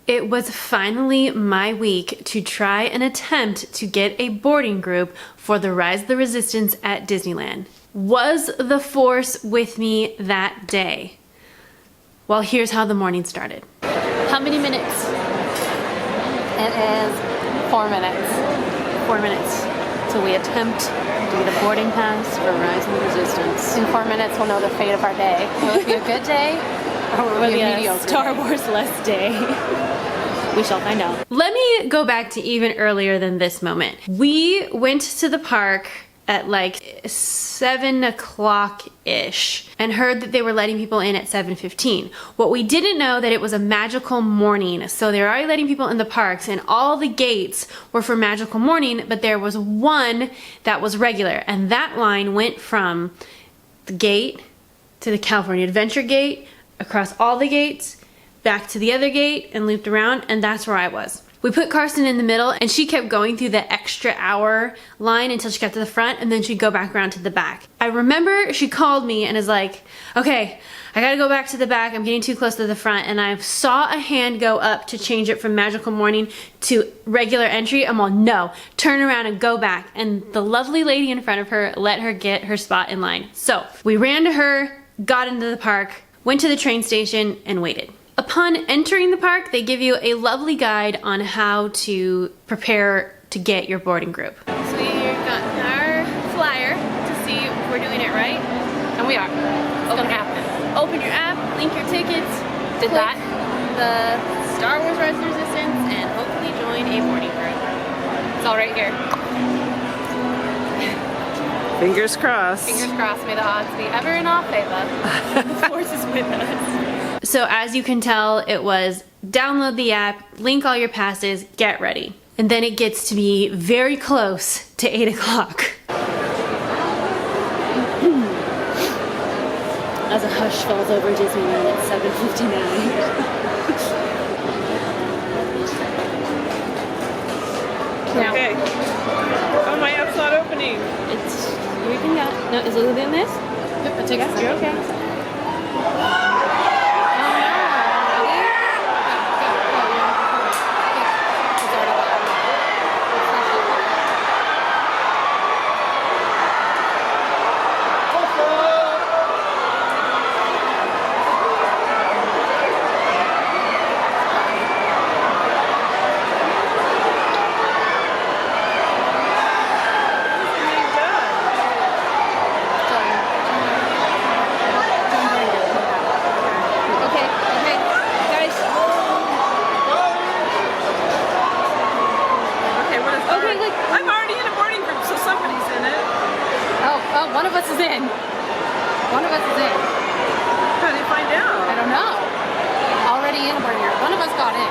It was finally my week to try and attempt to get a boarding group for the Rise of the Resistance at Disneyland. Was the Force with me that day? Well, here's how the morning started. How many minutes? It is 4 minutes. 4 minutes. So we attempt to get a boarding pass for Rise of the Resistance. In 4 minutes, we'll know the fate of our day. Will it be a good day, or will it be a mediocre Star day? Wars less day? We shall find out. Let me go back to even earlier than this moment. We went to the park at like 7 o'clock-ish and heard that they were letting people in at 7:15. What we didn't know that it was a magical morning. So they were already letting people in the parks and all the gates were for magical morning, but there was one that was regular. And that line went from the gate to the California Adventure gate, across all the gates, back to the other gate and looped around, and that's where I was. We put Karsten in the middle and she kept going through the extra hour line until she got to the front, and then she'd go back around to the back. I remember she called me and is like, okay, I gotta go back to the back, I'm getting too close to the front, and I saw a hand go up to change it from Magical Morning to regular entry. I'm all, no, turn around and go back. And the lovely lady in front of her let her get her spot in line. So we ran to her, got into the park, went to the train station, and waited. Upon entering the park, they give you a lovely guide on how to prepare to get your boarding group. So we've got our flyer to see if we're doing it right. And we are. It's gonna happen. Open your app, link your tickets, Did that? the Star Wars Rise of the Resistance, and hopefully join a boarding group. It's all right here. Fingers crossed. Fingers crossed, may the odds be ever in our favor. The Force is with us. So as you can tell, it was download the app, link all your passes, get ready. And then it gets to be very close to 8 o'clock. As a hush falls over Disneyland at 7:59. Okay. Oh, my app's not opening. It's, you can go. No, is it within this? Yep, it takes a You're second. okay. One of us is in. One of us is in. How do you find out? I don't know. Already in burger. One of us got in.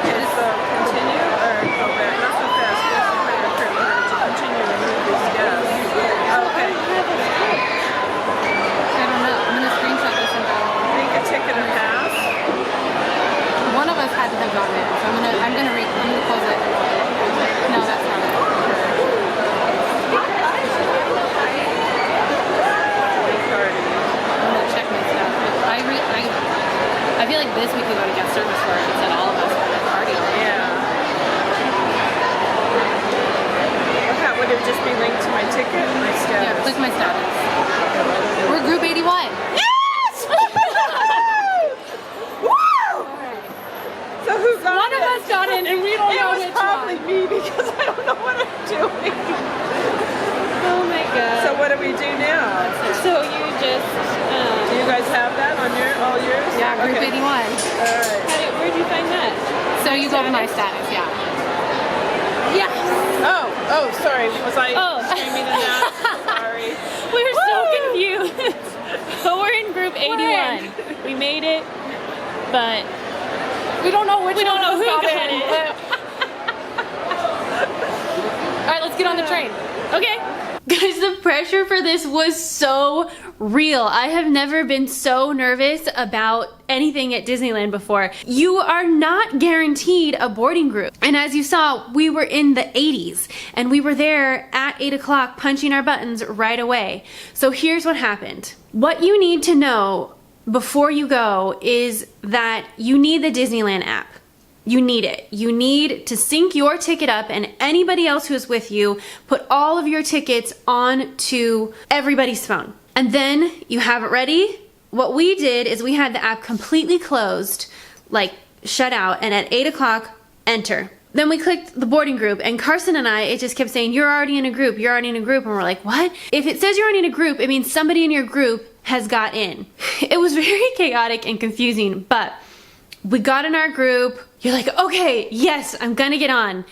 Okay, so continue or go back? Not so fast. Yes, okay, we're going to continue to move these guests. Okay. I don't know. I'm going to screenshot this and go. Make a ticket and pass. One of us had to have gotten in, so I'm gonna close it. No, that's not it. I feel like this we could go to guest service for if it said all of us were at the party. Yeah. Okay, would it just be linked to my ticket and my status? Yeah, click my status. We're group 81. Yes! Woo! So who got One of us got in and we don't know which It was probably one. me because I don't know what I'm doing. Oh my god. So what do we do now? So you just, Do you guys have that on all yours? Yeah, group Okay. 81. Alright. where'd you find that? So you go to my status, yeah. Yes! Oh, sorry. Was I Oh. screaming in that? Sorry. We're so Woo! confused. But we're in group 81. We made it, but We don't know which we don't know who got got in. it. Alright, let's get on the train. Okay. Guys, the pressure for this was so real. I have never been so nervous about anything at Disneyland before. You are not guaranteed a boarding group. And as you saw, we were in the 80s and we were there at 8 o'clock punching our buttons right away. So here's what happened. What you need to know before you go is that you need the Disneyland app. You need it. You need to sync your ticket up, and anybody else who is with you, put all of your tickets onto everybody's phone. And then you have it ready. What we did is we had the app completely closed, like shut out, and at 8 o'clock, enter. Then we clicked the boarding group, and Carson and I, it just kept saying, you're already in a group, you're already in a group. And we're like, what? If it says you're already in a group, it means somebody in your group has got in. It was very chaotic and confusing, but we got in our group. You're like, okay, yes, I'm gonna get on.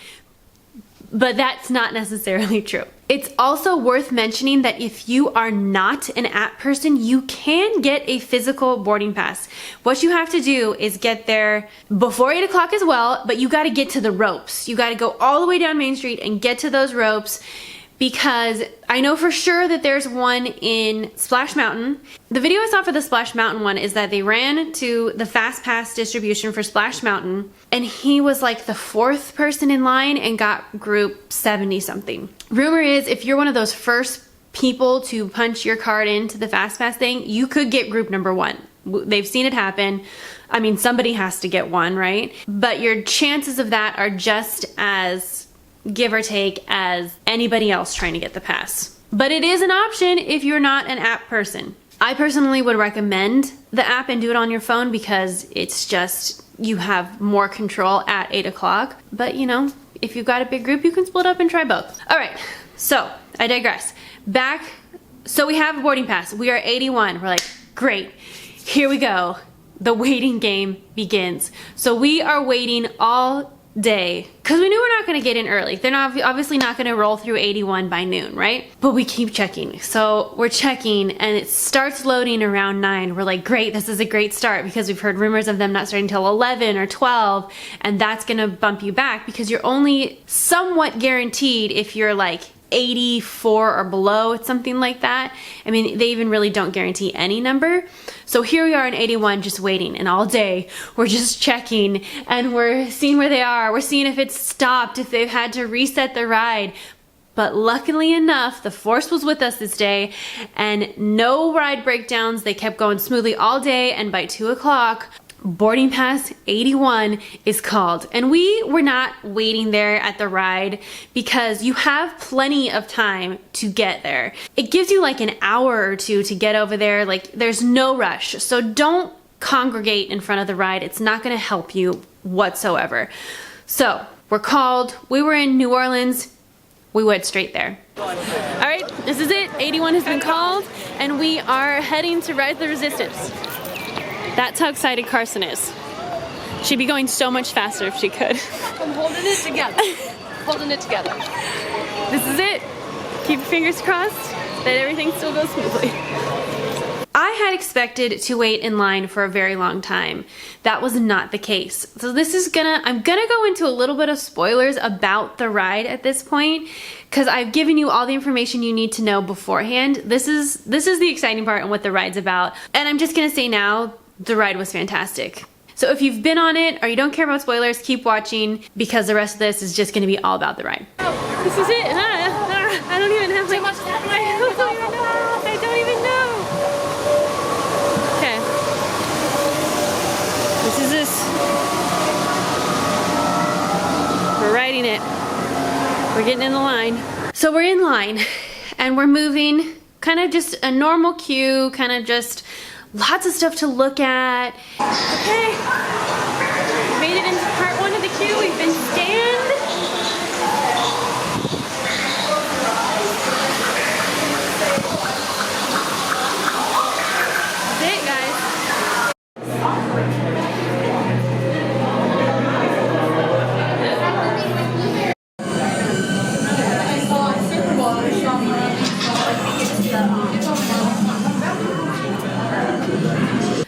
But that's not necessarily true. It's also worth mentioning that if you are not an app person, you can get a physical boarding pass. What you have to do is get there before 8 o'clock as well, but you gotta get to the ropes. You gotta go all the way down Main Street and get to those ropes, because I know for sure that there's one in Splash Mountain. The video I saw for the Splash Mountain one is that they ran to the Fast Pass distribution for Splash Mountain, and he was like the 4th person in line and got group 70 something. Rumor is if you're one of those first people to punch your card into the Fast Pass thing, you could get group number 1. They've seen it happen. I mean, somebody has to get one, right? But your chances of that are just as give or take as anybody else trying to get the pass. But it is an option if you're not an app person. I personally would recommend the app and do it on your phone because it's just, you have more control at 8 o'clock. But you know, if you've got a big group, you can split up and try both. All right, so I digress. So we have a boarding pass. We are 81. We're like, great, here we go. The waiting game begins. So we are waiting all day because we knew we're not going to get in early. They're obviously not going to roll through 81 by noon, right? But we keep checking. So we're checking and it starts loading around 9. We're like, great, this is a great start, because we've heard rumors of them not starting until 11 or 12, and that's going to bump you back because you're only somewhat guaranteed if you're like 84 or below, it's something like that. I mean, they even really don't guarantee any number. So here we are in 81 just waiting, and all day we're just checking and we're seeing where they are. We're seeing if it's stopped, if they've had to reset the ride. But luckily enough, the force was with us this day and no ride breakdowns. They kept going smoothly all day, and by 2 o'clock, boarding pass 81 is called. And we were not waiting there at the ride because you have plenty of time to get there. It gives you like an hour or two to get over there. Like, there's no rush. So don't congregate in front of the ride. It's not gonna help you whatsoever. So we're called. We were in New Orleans. We went straight there. All right, this is it. 81 has been called and we are heading to Ride the Resistance. That's how excited Carson is. She'd be going so much faster if she could. I'm holding it together. Holding it together. This is it. Keep your fingers crossed that everything still goes smoothly. I had expected to wait in line for a very long time. That was not the case. So I'm gonna go into a little bit of spoilers about the ride at this point, because I've given you all the information you need to know beforehand. This is the exciting part and what the ride's about. And I'm just gonna say now, the ride was fantastic. So if you've been on it or you don't care about spoilers, keep watching, because the rest of this is just gonna be all about the ride. Oh, this is it. I don't even have like much. I don't even know. Okay. This. We're riding it. We're getting in the line. So we're in line and we're moving, kind of just a normal queue, kind of just lots of stuff to look at. Okay, made it into part 1 of the queue. We've been scanned. That's it, guys.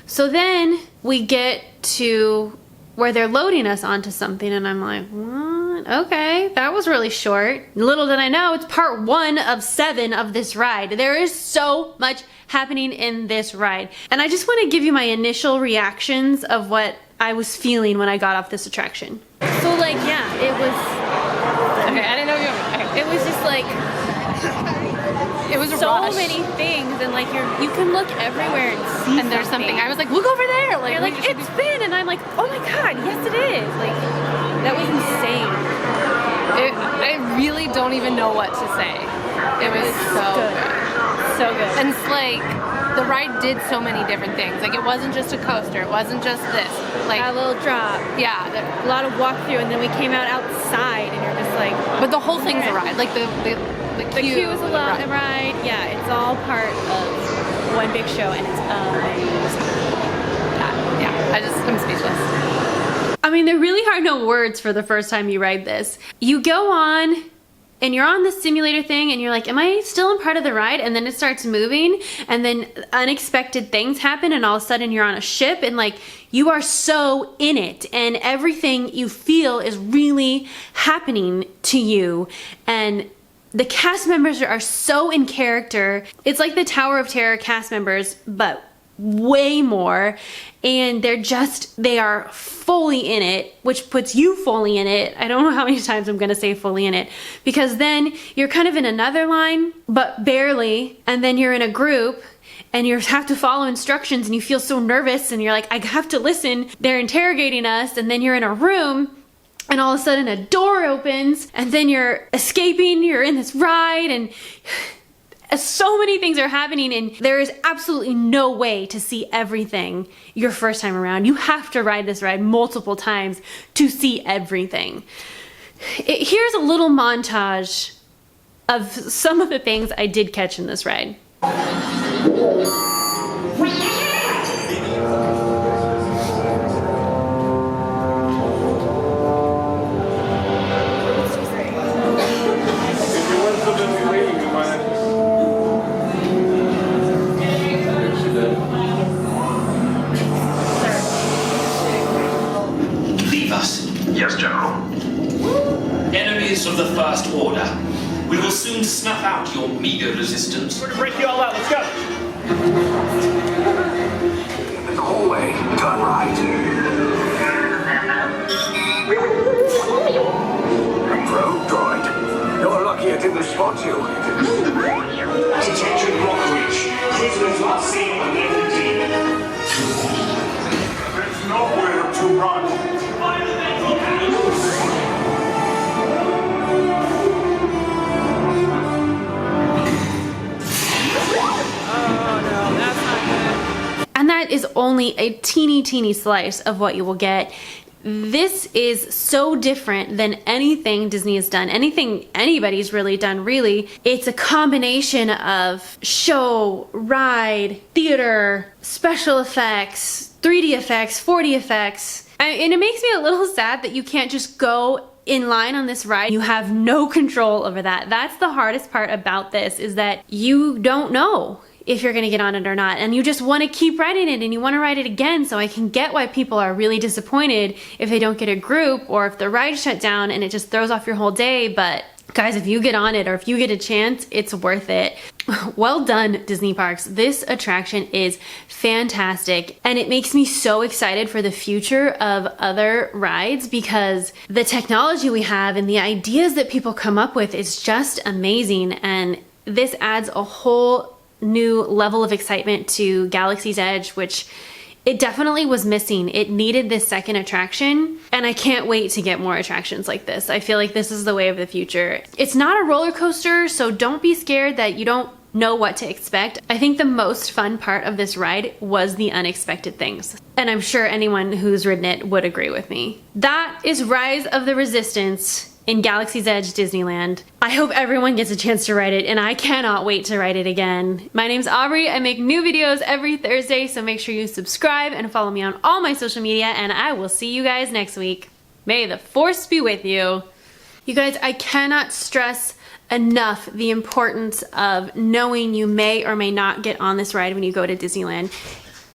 So then we get to where they're loading us onto something and I'm like, what? Okay, that was really short. Little did I know, it's part 1 of 7 of this ride. There is so much happening in this ride. And I just want to give you my initial reactions of what I was feeling when I got off this attraction. So like, yeah, it was... Okay, I didn't know you were... Okay. It was just like... It was a so rush. many things, and like you can look everywhere and see And there's something. I was like, look over there. Like, you're like, it's thin, and I'm like, oh my god, yes it is. Like, don't even know what to say. It was so good. So good. And it's like, the ride did so many different things. Like, it wasn't just a coaster. It wasn't just this. Like, A little drop. yeah. A lot of walkthrough, and then we came out outside, and you're just like. But the whole thing's a ride. Like, the queue is a ride. Yeah, it's all part of one big show, and it's amazing. I'm speechless. I mean, there really are no words for the first time you ride this. You go on, and you're on the simulator thing, and you're like, am I still in part of the ride? And then it starts moving, and then unexpected things happen, and all of a sudden you're on a ship, and like, you are so in it, and everything you feel is really happening to you. And the cast members are so in character. It's like the Tower of Terror cast members, but way more. And they are fully in it, which puts you fully in it. I don't know how many times I'm gonna say fully in it, because then you're kind of in another line, but barely, and then you're in a group, and you have to follow instructions, and you feel so nervous, and you're like, I have to listen. They're interrogating us, and then you're in a room, and all of a sudden a door opens, and then you're escaping, you're in this ride, and so many things are happening, and there is absolutely no way to see everything your first time around. You have to ride this ride multiple times to see everything. Here's a little montage of some of the things I did catch in this ride. Yes, General. Enemies of the First Order. We will soon snuff out your meager resistance. We're to break you all out. Let's go. In the hallway, turn right. Rogue droid. You're lucky I didn't spot you. Attention, Rockridge. Prisoners last seen on level D. There's nowhere to run. And that is only a teeny slice of what you will get. This is so different than anything Disney has done, anything anybody's really done, really. It's a combination of show, ride, theater, special effects, 3D effects, 4D effects. And it makes me a little sad that you can't just go in line on this ride. You have no control over that. That's the hardest part about this, is that you don't know if you're gonna get on it or not, and you just want to keep riding it, and you want to ride it again. So I can get why people are really disappointed if they don't get a group, or if the ride shut down and it just throws off your whole day. But guys, if you get on it, or if you get a chance, it's worth it. Well done, Disney Parks. This attraction is fantastic, and it makes me so excited for the future of other rides, because the technology we have and the ideas that people come up with is just amazing. And this adds a whole new level of excitement to Galaxy's Edge, which it definitely was missing. It needed this second attraction, and I can't wait to get more attractions like this. I feel like this is the way of the future. It's not a roller coaster, so don't be scared that you don't know what to expect. I think the most fun part of this ride was the unexpected things, and I'm sure anyone who's ridden it would agree with me. That is Rise of the Resistance in Galaxy's Edge Disneyland. I hope everyone gets a chance to ride it, and I cannot wait to ride it again. My name's Aubrey. I make new videos every Thursday, so make sure you subscribe and follow me on all my social media, and I will see you guys next week. May the Force be with you. You guys, I cannot stress enough the importance of knowing you may or may not get on this ride when you go to Disneyland.